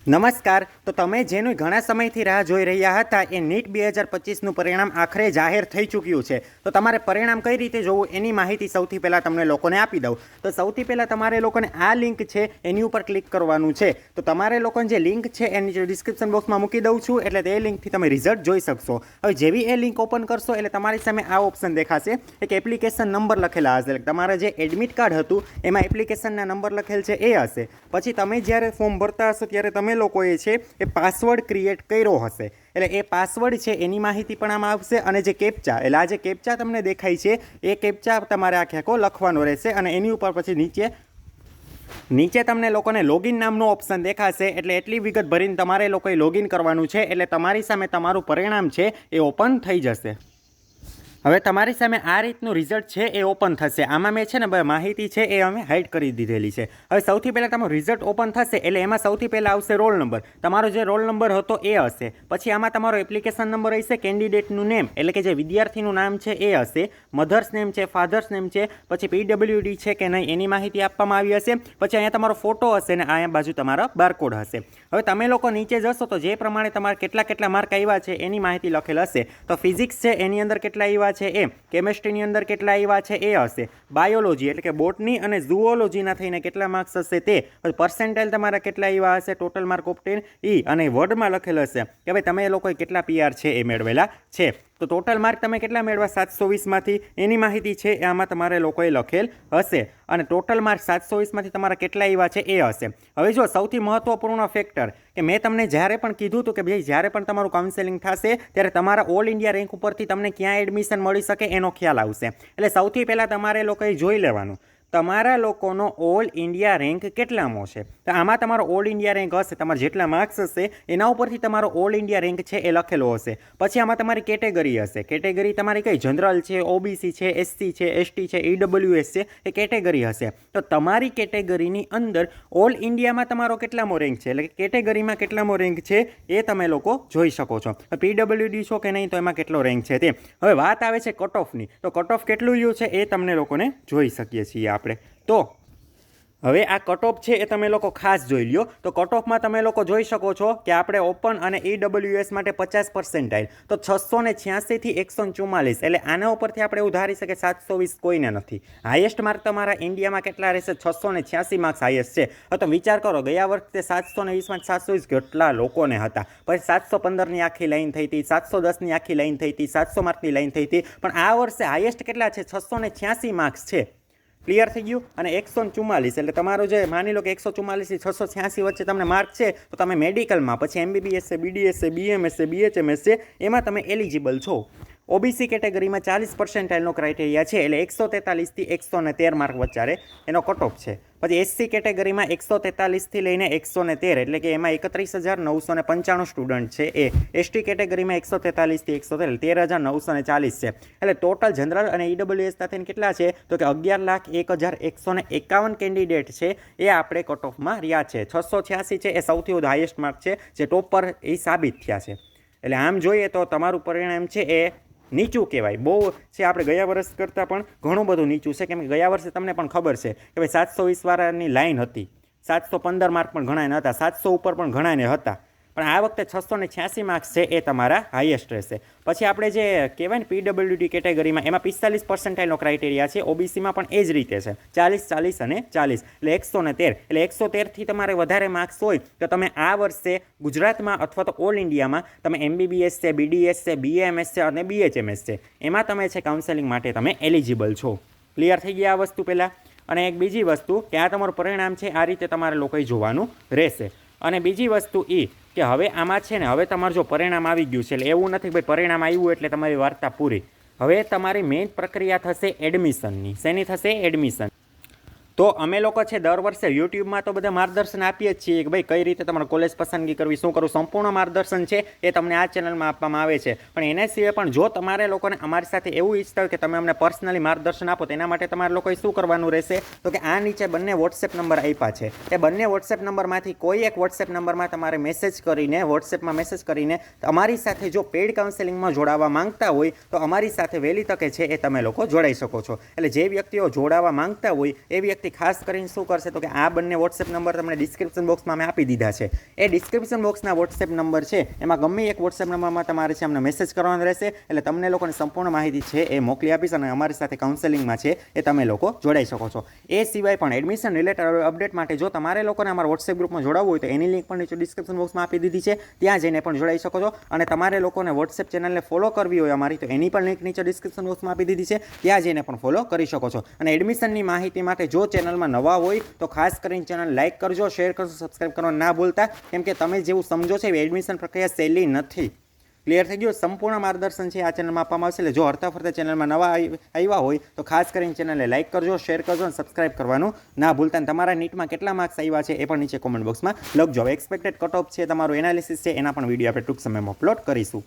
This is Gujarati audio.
નમસ્કાર. તો તમે જેનું ઘણા સમયથી રાહ જોઈ રહ્યા હતા એ નીટ 2025નું પરિણામ આખરે જાહેર થઈ ચૂક્યું છે. તો તમારે પરિણામ કઈ રીતે જોવું એની માહિતી સૌથી પહેલાં તમને લોકોને આપી દઉં. તો સૌથી પહેલાં તમારે લોકોને આ લિંક છે એની ઉપર ક્લિક કરવાનું છે. તો તમારે લોકોને જે લિંક છે એની ડિસ્ક્રિપ્શન બોક્સમાં મૂકી દઉં છું, એટલે તે લિંકથી તમે રિઝલ્ટ જોઈ શકશો. હવે જેવી એ લિંક ઓપન કરશો એટલે તમારી સામે આ ઓપ્શન દેખાશે, એક એપ્લિકેશન નંબર લખેલા હશે. તમારે જે એડમિટ કાર્ડ હતું એમાં એપ્લિકેશનના નંબર લખેલ છે એ હશે. પછી તમે જ્યારે ફોર્મ ભરતા હશો ત્યારે તમે લોકોએ છે એ પાસવર્ડ ક્રિએટ કર્યો હશે, એટલે એ પાસવર્ડ છે એની માહિતી પણ આમાં આવશે. અને જે કેપ્ચા, એટલે આ જે કેપ્ચા તમને દેખાય છે એ કેપ્ચા તમારે આખો લખવાનો રહેશે. અને એની ઉપર પછી નીચે તમને લોકોને લોગિન નામનો ઓપ્શન દેખાશે, એટલે એટલી વિગત ભરીને તમારે લોકોએ લોગિન કરવાનું છે, એટલે તમારી સામે તમારું પરિણામ છે એ ઓપન થઈ જશે. હવે તમારી સામે આ રીતનું રિઝલ્ટ છે એ ઓપન થશે. આમાં મેં છે ને માહિતી છે એ અમે હાઇડ કરી દીધેલી છે. હવે સૌથી પહેલાં તમારું રિઝલ્ટ ઓપન થશે એટલે એમાં સૌથી પહેલાં આવશે રોલ નંબર. તમારો જે રોલ નંબર હતો એ હશે. પછી આમાં તમારો એપ્લિકેશન નંબર હશે, કેન્ડિડેટનું નેમ એટલે કે જે વિદ્યાર્થીનું નામ છે એ હશે, મધર્સ નેમ છે, ફાધર્સ નેમ છે, પછી PWD છે કે નહીં એની માહિતી આપવામાં આવી હશે. પછી અહીંયા તમારો ફોટો હશે ને અહીંયા બાજુ તમારો બારકોડ હશે. હવે તમે લોકો નીચે જશો તો જે પ્રમાણે તમારે કેટલા માર્ક આવ્યા છે એની માહિતી લખેલ હશે. તો ફિઝિક્સ છે એની અંદર કેટલા આવ્યા છે એ, કેમેસ્ટ્રીની અંદર કેટલા આવ્યા છે એ હશે, બાયોલોજી એટલે કે બોટની અને ઝુઓલોજીના થઈને કેટલા માર્ક્સ હશે તે, પર્સેન્ટાઇલ તમારા કેટલા આવ્યા હશે, ટોટલ માર્ક ઓફ 10 અને વર્ડમાં લખેલ હશે કે ભાઈ તમે લોકોએ કેટલા PR છે એ મેળવેલા છે. તો ટોટલ માર્ક તમે કેટલા મેળવ્યા 720માંથી એની માહિતી છે એ આમાં તમારે લોકોએ લખેલ હશે. અને ટોટલ માર્ક 720માંથી તમારા કેટલા આવ્યા છે એ હશે. હવે જો સૌથી મહત્વપૂર્ણ ફેક્ટર કે મેં તમને જ્યારે પણ કીધું હતું કે ભાઈ જ્યારે પણ તમારું કાઉન્સેલિંગ થશે ત્યારે તમારા ઓલ ઇન્ડિયા રેન્ક ઉપરથી તમને ક્યાં એડમિશન મળી શકે એનો ખ્યાલ આવશે. એટલે સૌથી પહેલાં તમારે લોકોએ જોઈ લેવાનું તમારા લોકોનો ઓલ ઇન્ડિયા રેન્ક કેટલામો છે. તો આમાં તમારો ઓલ ઇન્ડિયા રેન્ક હશે, તમારા જેટલા માર્ક્સ હશે એના ઉપરથી તમારો ઓલ ઇન્ડિયા રેન્ક છે એ લખેલો હશે. પછી આમાં તમારી કેટેગરી હશે. કેટેગરી તમારી કઈ જનરલ છે, OBC છે, SC છે, ST છે, EWS છે, એ કેટેગરી હશે. તો તમારી કેટેગરીની અંદર ઓલ ઇન્ડિયામાં તમારો કેટલામો રેન્ક છે, એટલે કે કેટેગરીમાં કેટલામો રેન્ક છે એ તમે લોકો જોઈ શકો છો. PWD છો કે નહીં તો એમાં કેટલો રેન્ક છે તે. હવે વાત આવે છે કટ ઓફની. તો કટ ઓફ કેટલું રહ્યું છે એ તમને લોકોને જોઈ શકીએ છીએ આપણે. તો હવે આ કટ ઓફ છે એ તમે લોકો ખાસ જોઈ લ્યો. તો કટ ઓફમાં તમે લોકો જોઈ શકો છો કે આપણે ઓપન અને EWS માટે 50% તો 686 થી 144, એટલે આના ઉપરથી આપણે એવું ધારી શકીએ 720 કોઈને નથી. હાઈએસ્ટ માર્ક તમારા ઇન્ડિયામાં કેટલા રહેશે? 686 માર્ક્સ હાઈએસ્ટ છે. હવે તો વિચાર કરો ગયા વખતે 720 720 કેટલા લોકોને હતા. પછી 715ની આખી લાઈન થઈ હતી, 710ની આખી લાઈન થઈ હતી, 700 માર્કની લાઈન થઈ હતી. પણ આ વર્ષે હાઈએસ્ટ કેટલા છે? 686 માર્ક્સ છે. ક્લિયર થઈ ગયું. અને 144 એટલે તમારો જે માની લો કે 144 થી 686 વચ્ચે તમને માર્ક છે તો તમે મેડિકલમાં પછી MBBS છે, BDS છે, BMS છે, BHMS છે એમાં તમે એલિજિબલ છો. OBC કેટેગરીમાં 40% ક્રાઇટેરિયા છે, એટલે 143 થી 113 માર્ક વચ્ચે એનો કટ ઓફ છે. પછી SC કેટેગરીમાં 143 થી લઈને 113, એટલે કે એમાં 31,995 સ્ટુડન્ટ છે એ. ST કેટેગરીમાં 143 થી 113 13,940 છે. એટલે ટોટલ જનરલ અને EWS સાથે કેટલા છે તો કે 11,01,151 કેન્ડિડેટ છે એ આપણે કટ ઓફમાં રહ્યા છે. 686 છે એ સૌથી વધુ હાઈએસ્ટ માર્ક છે જે ટોપ પર એ સાબિત થયા છે. એટલે આમ જોઈએ તો તમારું પરિણામ છે એ નીચું કહેવાય. બહુ છે આપણે ગયા વર્ષ કરતાં પણ ઘણું બધું નીચું છે, કેમ કે ગયા વર્ષે તમને પણ ખબર છે કે ભાઈ 720 વાળાની લાઈન હતી, 715 માર્ક પણ ઘણાને હતા, 700 ઉપર પણ ઘણાને હતા. પણ આ વખતે 686 માર્ક્સ છે એ તમારા હાઈએસ્ટ રહેશે. પછી આપણે જે કહેવાય ને PWD કેટેગરીમાં એમાં 45% ક્રાઇટેરિયા છે. OBCમાં પણ એ જ રીતે છે, 40 40 અને 40, એટલે 113. એટલે 113થી તમારે વધારે માર્ક્સ હોય તો તમે આ વર્ષે ગુજરાતમાં અથવા તો ઓલ ઇન્ડિયામાં તમે MBBS છે, BDS છે, BAMS છે અને BHMS છે એમાં તમે છે કાઉન્સેલિંગ માટે તમે એલિજિબલ છો. ક્લિયર થઈ ગયા આ વસ્તુ પહેલાં. અને એક બીજી વસ્તુ કે આ તમારું પરિણામ છે આ રીતે તમારે લોકોએ જોવાનું રહેશે. અને બીજી વસ્તુ એ કે હવે આમાં છે ને હવે તમારું જો પરિણામ આવી ગયું છે એટલે એવું નથી કે ભાઈ પરિણામ આવ્યું એટલે તમારી વાર્તા પૂરી. હવે તમારી મેઇન પ્રક્રિયા થશે એડમિશનની. શેની થશે? એડમિશન. તો અમે લોકો છે દર વર્ષે યુટ્યુબમાં તો બધા માર્ગદર્શન આપીએ જ છીએ કે ભાઈ કઈ રીતે તમારે કોલેજ પસંદગી કરવી, શું કરવું, સંપૂર્ણ માર્ગદર્શન છે એ તમને આ ચેનલમાં આપવામાં આવે છે. પણ એના સિવાય પણ જો તમારે લોકોને અમારી સાથે એવું ઈચ્છતા હોય કે તમે અમને પર્સનલી માર્ગદર્શન આપો તો એના માટે તમારે લોકોએ શું કરવાનું રહેશે તો કે આ નીચે બંને વોટ્સએપ નંબર આપ્યા છે. એ બંને વોટ્સએપ નંબરમાંથી કોઈ એક વોટ્સએપ નંબરમાં તમારે મેસેજ કરીને વોટ્સએપમાં મેસેજ કરીને અમારી સાથે જો પેઇડ કાઉન્સેલિંગમાં જોડાવા માંગતા હોય તો અમારી સાથે વહેલી તકે છે એ તમે લોકો જોડાઈ શકો છો. એટલે જે વ્યક્તિઓ જોડાવા માંગતા હોય એ વ્યક્તિ વ્યક્તિ ખાસ કરીને શું કરશે તો કે આ બંને વોટ્સએપ નંબર તમને ડિસ્ક્રિપ્શન બોક્સમાં મેં આપી દીધા છે. એ ડિસ્ક્રિપ્શન બોક્સના વોટ્સએપ નંબર છે એમાં ગમે એક વોટ્સએપ નંબરમાં તમારે છે અમને મેસેજ કરવાનો રહેશે, એટલે તમને લોકોને સંપૂર્ણ માહિતી છે એ મોકલી આપીશ અને અમારી સાથે કાઉન્સેલિંગમાં છે એ તમે લોકો જોડાઈ શકો છો. એ સિવાય પણ એડમિશન રિલેટેડ અપડેટ માટે જો તમારે લોકોને અમારા વોટ્સએપ ગ્રુપમાં જોડાવવું હોય તો એની લિંક પણ નીચે ડિસ્ક્રિપ્શન બોક્સમાં આપી દીધી છે, ત્યાં જઈને પણ જોડાઈ શકો છો. અને તમારે લોકોને વોટ્સએપ ચેનલને ફોલો કરવી હોય અમારી તો એની પણ લિંક નીચે ડિસ્ક્રિપ્શન બોક્સમાં આપી દીધી છે, ત્યાં જઈને પણ ફોલો કરી શકો છો. અને એડમિશનની માહિતી માટે જો ચેનલમાં નવા હોય તો ખાસ કરીને ચેનલ લાઇક કરજો, શેર કરજો, સબસ્ક્રાઇબ કરવાનું ના ભૂલતા, કેમ કે તમે જેવું સમજો છો એવી એડમિશન પ્રક્રિયા સહેલી નથી. ક્લિયર થઈ ગયું? સંપૂર્ણ માર્ગદર્શન છે આ ચેનલમાં આપવામાં આવશે. એટલે જો હરતા ફરતા ચેનલમાં નવા આવ્યા હોય તો ખાસ કરીને ચેનલને લાઇક કરજો, શેર કરજો અને સબસ્ક્રાઇબ કરવાનું ના ભૂલતા. અને તમારા નીટમાં કેટલા માર્ક્સ આવ્યા છે એ પણ નીચે કોમેન્ટ બોક્સમાં લખજો. હવે એક્સપેક્ટેડ કટ ઓફ છે, તમારું એનાલિસિસ છે, એના પણ વિડીયો આપણે ટૂંક સમયમાં અપલોડ કરીશું.